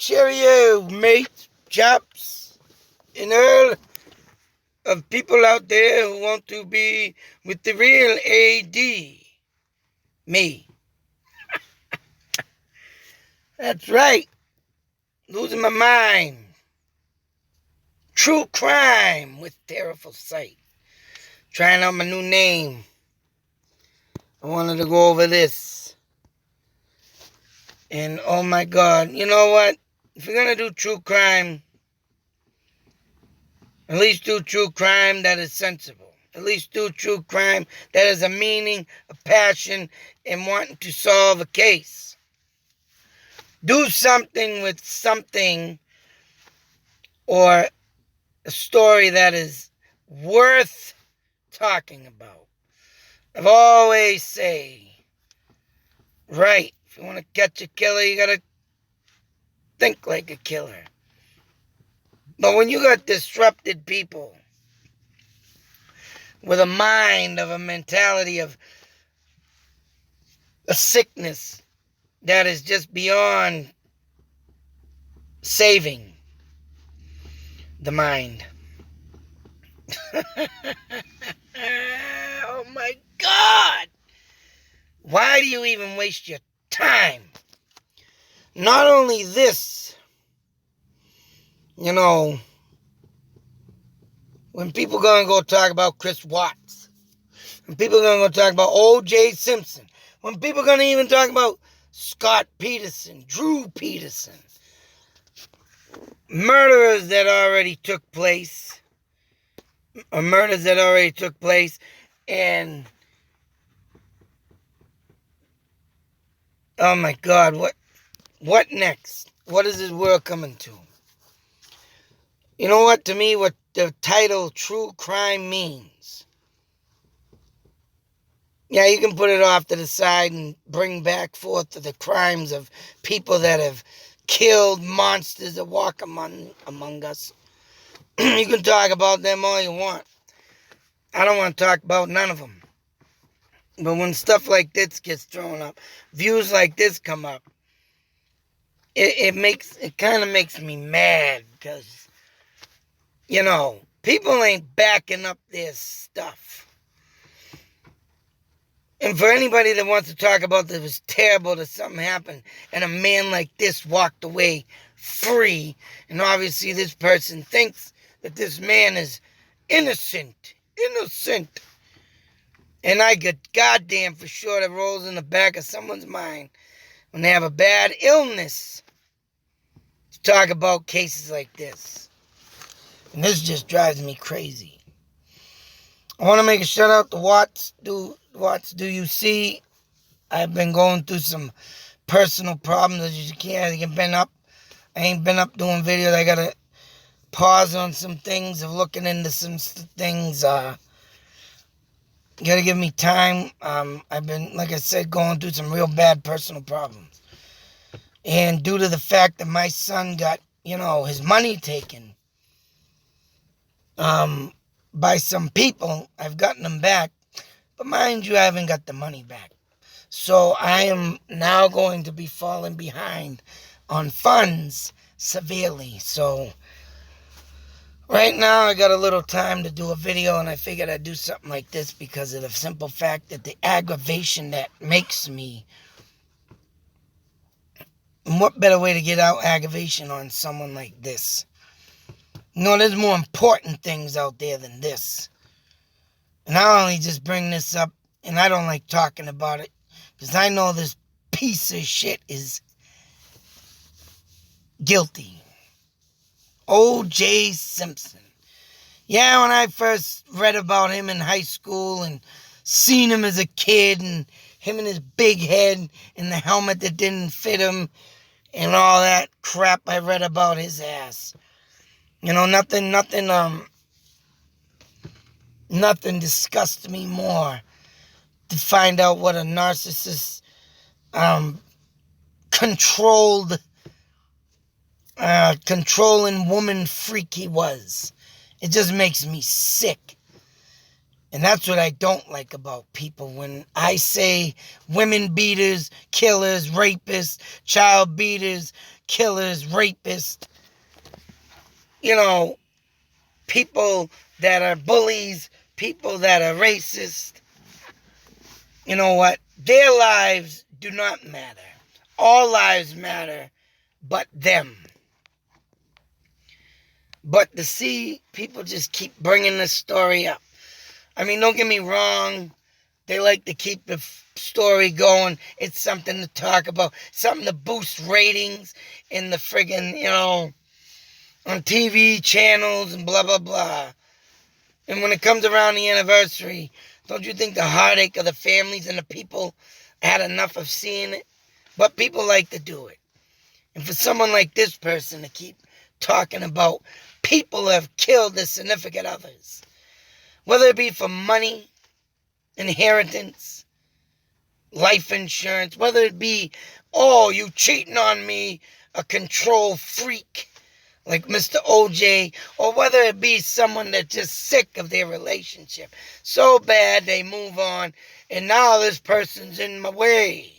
Cheerio, mates, chaps, and all of people out there who want to be with the real AD. Me. That's right. Losing my mind. True crime with terrible sight. Trying out my new name. I wanted to go over this. And oh my God, you know what? If you're going to do true crime, at least do true crime that is sensible. At least do true crime that has a meaning, a passion, and wanting to solve a case. Do something with something or a story that is worth talking about. I've always say, right, if you want to catch a killer, you got to think like a killer. But when you got disrupted people with a mind of a mentality of a sickness that is just beyond saving the mind. Oh my God! Why do you even waste your time? Not only this, when people gonna go talk about Chris Watts, when people gonna go talk about O.J. Simpson, when people gonna even talk about Scott Peterson, Drew Peterson, murders that already took place, and oh my God, what next? What is this world coming to? You know what, to me, what the title True Crime means? Yeah, you can put it off to the side and bring back forth to the crimes of people that have killed monsters that walk among us. You can talk about them all you want. I don't want to talk about none of them. But when stuff like this gets thrown up, views like this come up, it kind of makes me mad because, people ain't backing up this stuff. And for anybody that wants to talk about that it was terrible that something happened and a man like this walked away free, and obviously this person thinks that this man is innocent. And I get goddamn for sure that rolls in the back of someone's mind when they have a bad illness to talk about cases like this. And this just drives me crazy. I want to make a shout out to Watts. Watts, do you see? I've been going through some personal problems as you can. I ain't been up doing videos. I got to pause on some things of looking into some things. You got to give me time. I've been, like I said, going through some real bad personal problems. And due to the fact that my son got, his money taken by some people, I've gotten them back. But mind you, I haven't got the money back. So I am now going to be falling behind on funds severely. So right now I got a little time to do a video, and I figured I'd do something like this because of the simple fact that the aggravation that makes me. And what better way to get out aggravation on someone like this? There's more important things out there than this. And I only just bring this up, and I don't like talking about it, because I know this piece of shit is guilty. O.J. Simpson. Yeah, when I first read about him in high school and seen him as a kid, and him and his big head and the helmet that didn't fit him and all that crap I read about his ass. Nothing disgusts me more to find out what a narcissist, controlling woman freak he was. It just makes me sick. And that's what I don't like about people. When I say women beaters, killers, rapists, child beaters, killers, rapists, you know, people that are bullies, people that are racist, you know what? Their lives do not matter. All lives matter but them. But to see people just keep bringing this story up. I mean, don't get me wrong. They like to keep the story going. It's something to talk about. Something to boost ratings in the friggin', on TV channels and blah, blah, blah. And when it comes around the anniversary, don't you think the heartache of the families and the people had enough of seeing it? But people like to do it. And for someone like this person to keep talking about people who have killed their significant others, whether it be for money, inheritance, life insurance, whether it be, oh, you cheating on me, a control freak like Mr. OJ, or whether it be someone that's just sick of their relationship. So bad they move on, and now this person's in my way.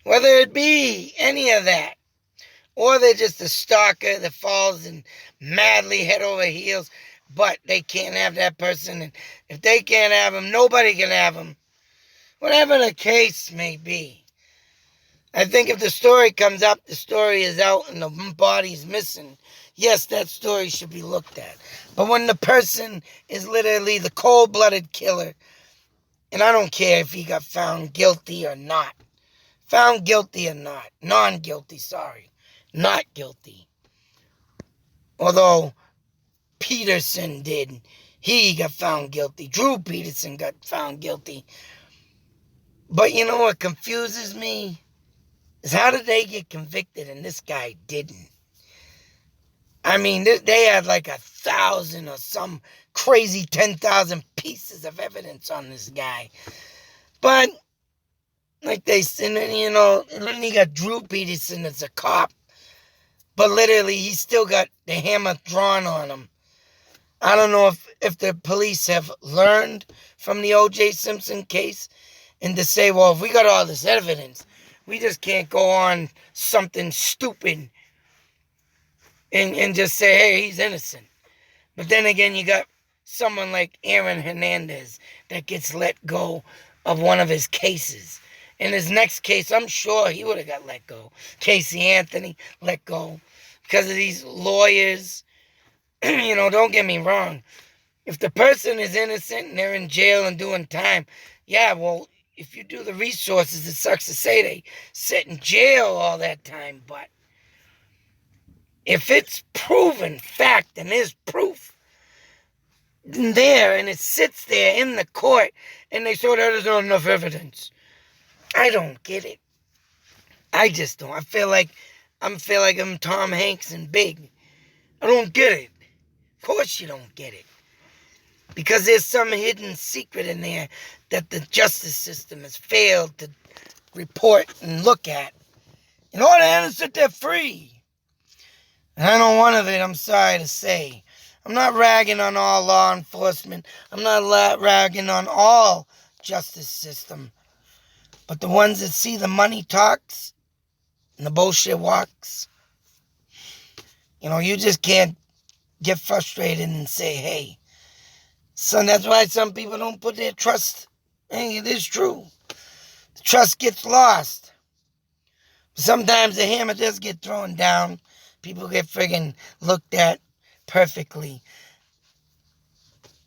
Whether it be any of that, or they're just a stalker that falls and madly head over heels, but they can't have that person, and if they can't have him, nobody can have him. Whatever the case may be. I think if the story comes up, the story is out and the body's missing, yes, that story should be looked at. But when the person is literally the cold-blooded killer, and I don't care if he got found guilty or not, non-guilty, sorry, not guilty. Although Peterson did, he got found guilty. Drew Peterson got found guilty. But you know what confuses me? Is how did they get convicted and this guy didn't? I mean, they had like 1,000 or some crazy 10,000 pieces of evidence on this guy. But, like they said, then you got Drew Peterson as a cop. But literally, he still got the hammer drawn on him. I don't know if the police have learned from the O.J. Simpson case and to say, well, if we got all this evidence, we just can't go on something stupid and just say, hey, he's innocent. But then again, you got someone like Aaron Hernandez that gets let go of one of his cases. In his next case, I'm sure he would have got let go. Casey Anthony let go because of these lawyers. Don't get me wrong. If the person is innocent and they're in jail and doing time, yeah, well, if you do the resources, it sucks to say they sit in jail all that time. But if it's proven fact and there's proof there and it sits there in the court and they say there's not enough evidence, I don't get it. I just don't. I feel like I'm Tom Hanks and Big. I don't get it. Of course you don't get it. Because there's some hidden secret in there that the justice system has failed to report and look at. In order to set they're free. And I don't want of it, I'm sorry to say. I'm not ragging on all law enforcement. I'm not ragging on all justice system. But the ones that see the money talks and the bullshit walks, you just can't get frustrated and say, hey, son, that's why some people don't put their trust. Hey, it is true. The trust gets lost. Sometimes the hammer does get thrown down. People get friggin' looked at perfectly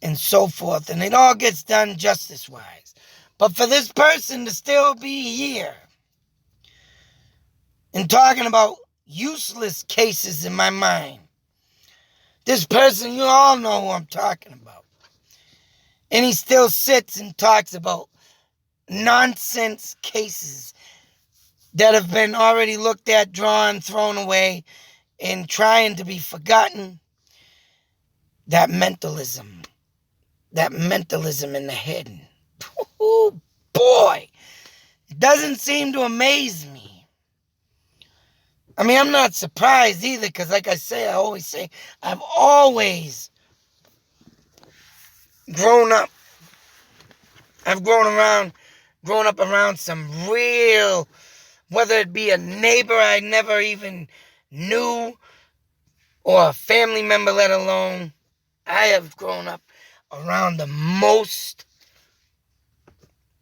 and so forth. And it all gets done justice-wise. But for this person to still be here and talking about useless cases in my mind, this person, you all know who I'm talking about. And he still sits and talks about nonsense cases that have been already looked at, drawn, thrown away, and trying to be forgotten. That mentalism in the head. Oh, boy. It doesn't seem to amaze me. I mean, I'm not surprised either, because like I always say, I've always grown up. I've grown up around some real, whether it be a neighbor I never even knew or a family member, let alone, I have grown up around the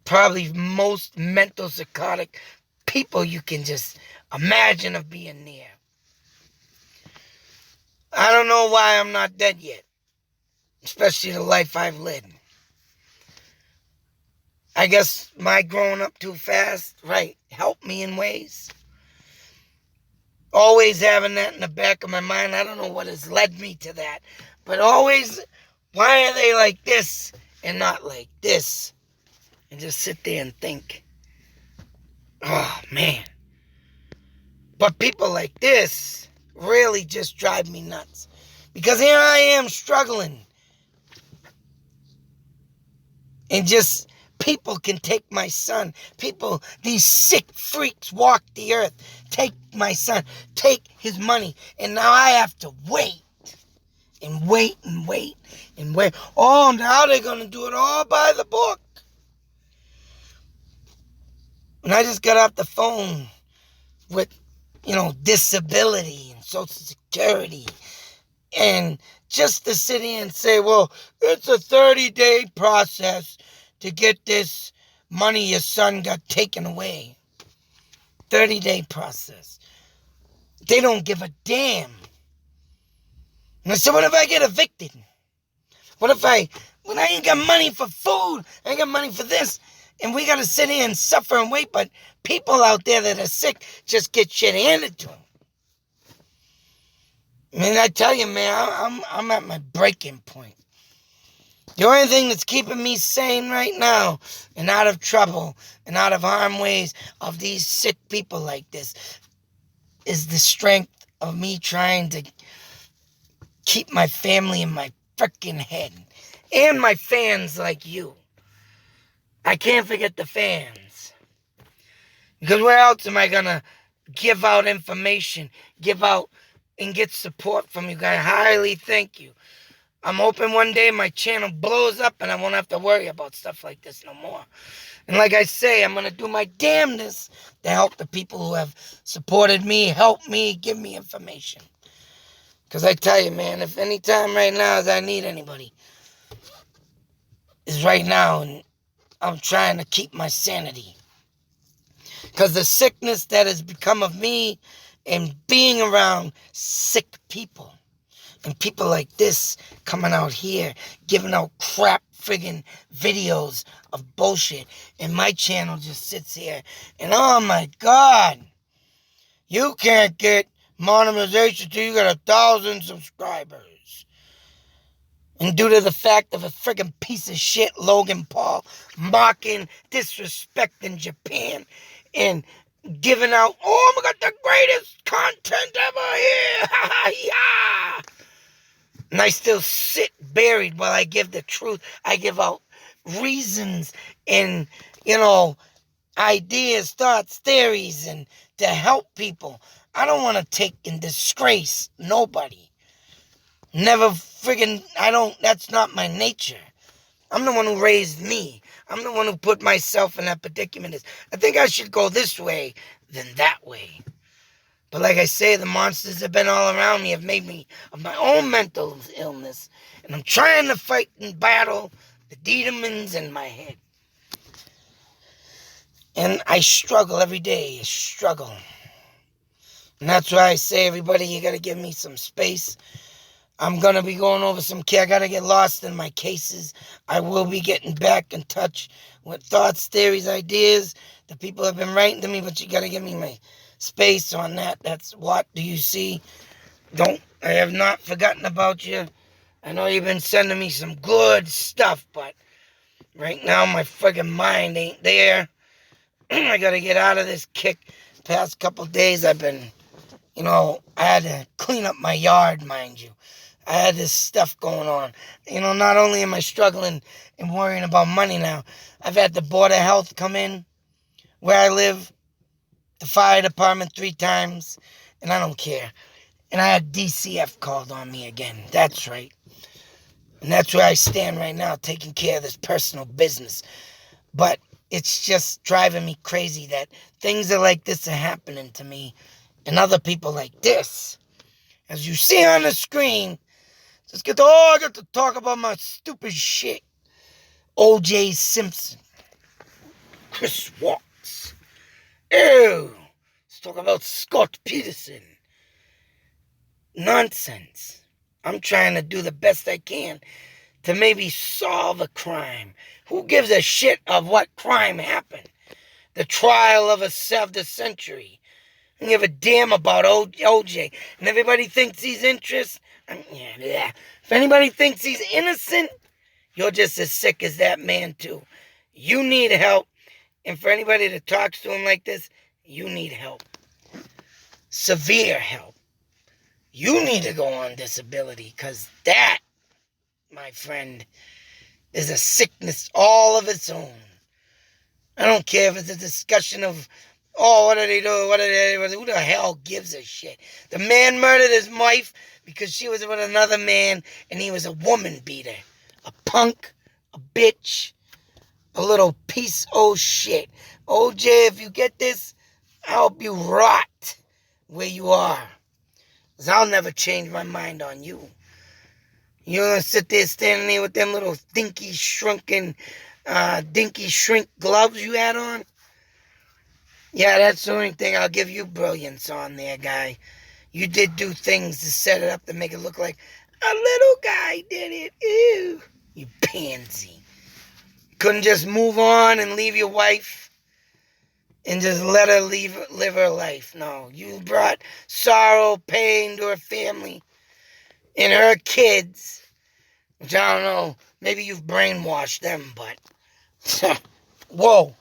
probably most mental psychotic people you can just imagine of being near. I don't know why I'm not dead yet, especially the life I've led. I guess my growing up too fast, right, helped me in ways. Always having that in the back of my mind. I don't know what has led me to that, but always, why are they like this and not like this? And just sit there and think, oh man. But people like this really just drive me nuts. Because here I am struggling. And just people can take my son. People, these sick freaks walk the earth. Take my son. Take his money. And now I have to wait. And wait and wait and wait. Oh, now they're going to do it all by the book. And I just got off the phone with, disability and Social Security. And just to sit here and say, well, it's a 30-day process to get this money your son got taken away. 30-day process. They don't give a damn. And I said, what if I get evicted? What if when I ain't got money for food, I ain't got money for this, and we got to sit here and suffer and wait, but people out there that are sick just get shit handed to them. I mean, I tell you, man, I'm at my breaking point. The only thing that's keeping me sane right now and out of trouble and out of harm ways of these sick people like this is the strength of me trying to keep my family in my freaking head. And my fans like you. I can't forget the fans. Because where else am I going to give out information, give out and get support from you guys? Highly thank you. I'm hoping one day my channel blows up and I won't have to worry about stuff like this no more. And like I say, I'm going to do my damnedest to help the people who have supported me, help me, give me information. Because I tell you, man, if any time right now as I need anybody, is right now, and I'm trying to keep my sanity. Because the sickness that has become of me and being around sick people, and people like this coming out here, giving out crap friggin' videos of bullshit, and my channel just sits here, and oh my God, you can't get monetization till you got 1,000 subscribers. And due to the fact of a friggin' piece of shit, Logan Paul, mocking, disrespecting Japan, and giving out, oh my God, the greatest content ever here, yeah. And I still sit buried while I give the truth. I give out reasons and, ideas, thoughts, theories, and to help people. I don't want to take and disgrace nobody. Never friggin', that's not my nature. I'm the one who raised me. I'm the one who put myself in that predicament. I think I should go this way than that way. But like I say, the monsters that have been all around me have made me of my own mental illness. And I'm trying to fight and battle the demons in my head. And I struggle every day. I struggle. And that's why I say, everybody, you got to give me some space. I'm going to be going over some care. I got to get lost in my cases. I will be getting back in touch with thoughts, theories, ideas. The people have been writing to me, but you got to give me my space on that. That's What Do You See? I have not forgotten about you. I know you've been sending me some good stuff, but right now my friggin' mind ain't there. I got to get out of this kick. Past couple days I've been, I had to clean up my yard, mind you. I had this stuff going on. Not only am I struggling and worrying about money now, I've had the Board of Health come in where I live, the fire department 3 times, and I don't care. And I had DCF called on me again. That's right. And that's where I stand right now, taking care of this personal business. But it's just driving me crazy that things are like this are happening to me and other people like this. As you see on the screen, I got to talk about my stupid shit. O.J. Simpson. Chris Watts. Ew. Let's talk about Scott Peterson. Nonsense. I'm trying to do the best I can to maybe solve a crime. Who gives a shit of what crime happened? The trial of the century. I don't give a damn about OJ. And everybody thinks he's If anybody thinks he's innocent, you're just as sick as that man too. You need help. And for anybody that talks to him like this, you need help. Severe help. You need to go on disability, because that, my friend, is a sickness all of its own. I don't care if it's a discussion of, what are they doing? Who the hell gives a shit? The man murdered his wife because she was with another man and he was a woman beater. A punk, a bitch, a little piece of shit. OJ, if you get this, I hope you rot where you are. Because I'll never change my mind on you. You're going to sit there standing there with them little dinky shrink gloves you had on? Yeah, that's the only thing I'll give you brilliance on there, guy. You did do things to set it up to make it look like a little guy did it. Ew. You pansy. Couldn't just move on and leave your wife and just let her live her life. No, you brought sorrow, pain to her family and her kids, which I don't know, maybe you've brainwashed them, but whoa.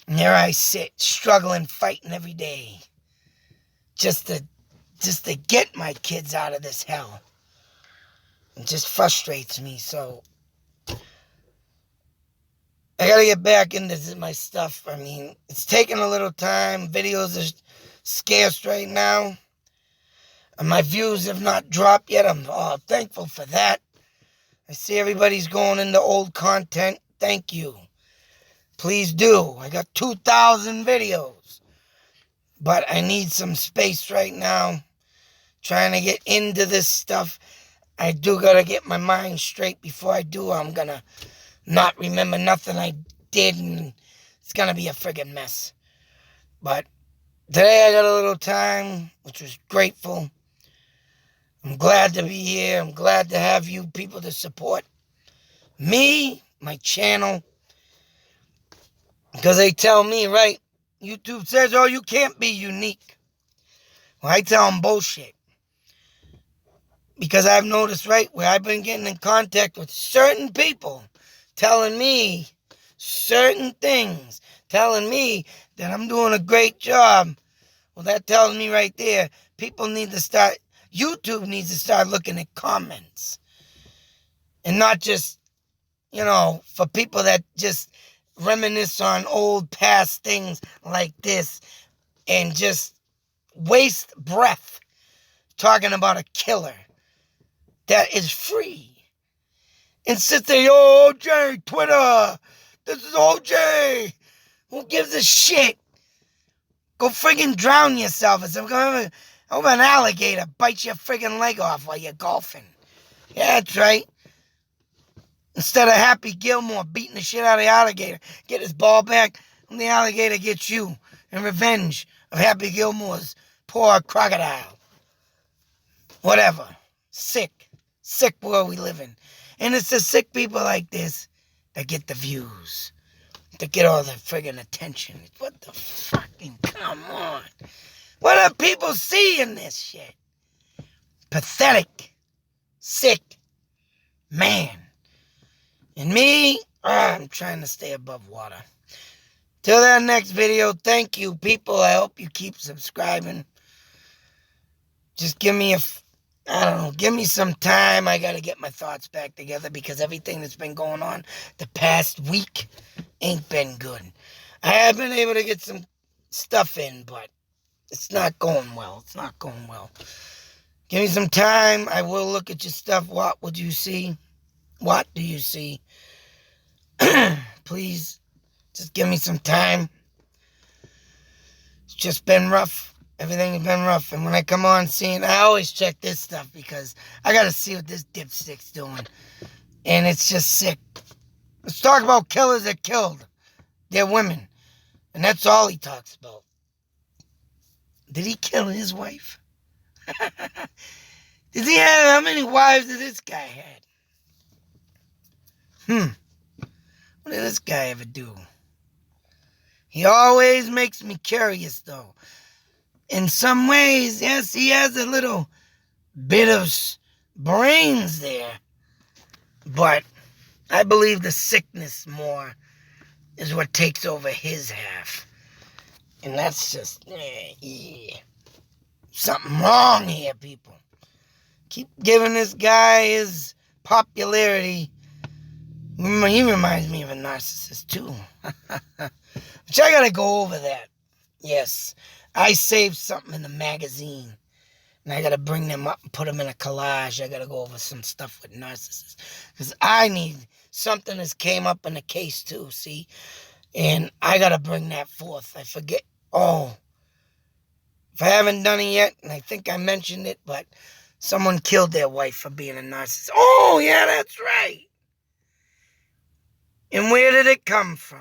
And there I sit, struggling, fighting every day, just to get my kids out of this hell. It just frustrates me. So I gotta get back into my stuff. I mean, it's taking a little time. Videos are scarce right now. And my views have not dropped yet. I'm thankful for that. I see everybody's going into old content. Thank you. Please do. I got 2,000 videos. But I need some space right now. Trying to get into this stuff. I do gotta get my mind straight before I do. I'm gonna not remember nothing I did, and it's gonna be a friggin' mess. But today I got a little time, which was grateful. I'm glad to be here. I'm glad to have you people to support me, my channel. Because they tell me, right, YouTube says, you can't be unique. Well, I tell them bullshit. Because I've noticed, right, where I've been getting in contact with certain people telling me certain things, telling me that I'm doing a great job. Well, that tells me right there, YouTube needs to start looking at comments. And not just, for people that just reminisce on old past things like this and just waste breath talking about a killer that is free. And sit there, yo, OJ, Twitter, this is OJ. Who gives a shit? Go friggin' drown yourself. I hope an alligator bites your friggin' leg off while you're golfing. Yeah, that's right. Instead of Happy Gilmore beating the shit out of the alligator, get his ball back, and the alligator gets you in revenge of Happy Gilmore's poor crocodile. Whatever. Sick world we live in. And it's the sick people like this that get the views, that get all the friggin' attention. What the fucking, come on. What do people see in this shit? Pathetic. Sick. Man. And me, I'm trying to stay above water. Till that next video, thank you, people. I hope you keep subscribing. Just give me give me some time. I got to get my thoughts back together because everything that's been going on the past week ain't been good. I have been able to get some stuff in, but it's not going well. Give me some time. I will look at your stuff. What would you see? What do you see? Please, just give me some time. It's just been rough. Everything has been rough. And when I come on scene, I always check this stuff because I got to see what this dipstick's doing. And it's just sick. Let's talk about killers that killed their women. And that's all he talks about. Did he kill his wife? Did he have, how many wives did this guy had? What did this guy ever do? He always makes me curious, though. In some ways, yes, he has a little bit of brains there. But I believe the sickness more is what takes over his half. And that's just, something wrong here, people. Keep giving this guy his popularity. He reminds me of a narcissist, too. Which I gotta go over that. Yes, I saved something in the magazine. And I gotta bring them up and put them in a collage. I gotta go over some stuff with narcissists. Because I need something that came up in the case, too, see? And I gotta bring that forth. I forget. Oh, if I haven't done it yet, and I think I mentioned it, but someone killed their wife for being a narcissist. Oh, yeah, that's right. And where did it come from?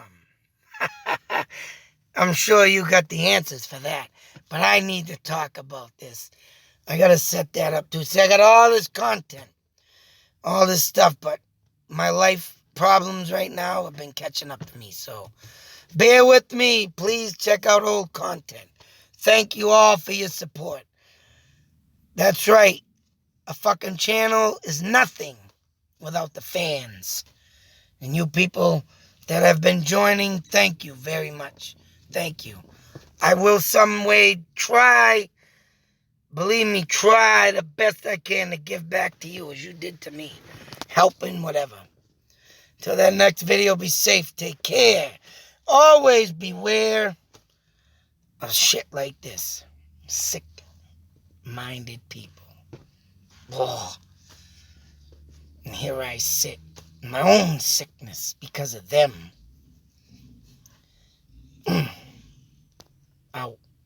I'm sure you got the answers for that. But I need to talk about this. I got to set that up too. See, I got all this content, all this stuff, but my life problems right now have been catching up to me. So bear with me. Please check out old content. Thank you all for your support. That's right. A fucking channel is nothing without the fans. And you people that have been joining, thank you very much. Thank you. I will some way try, believe me, try the best I can to give back to you as you did to me. Helping, whatever. Till that next video, be safe. Take care. Always beware of shit like this. Sick-minded people. Oh. And here I sit in my own sickness because of them.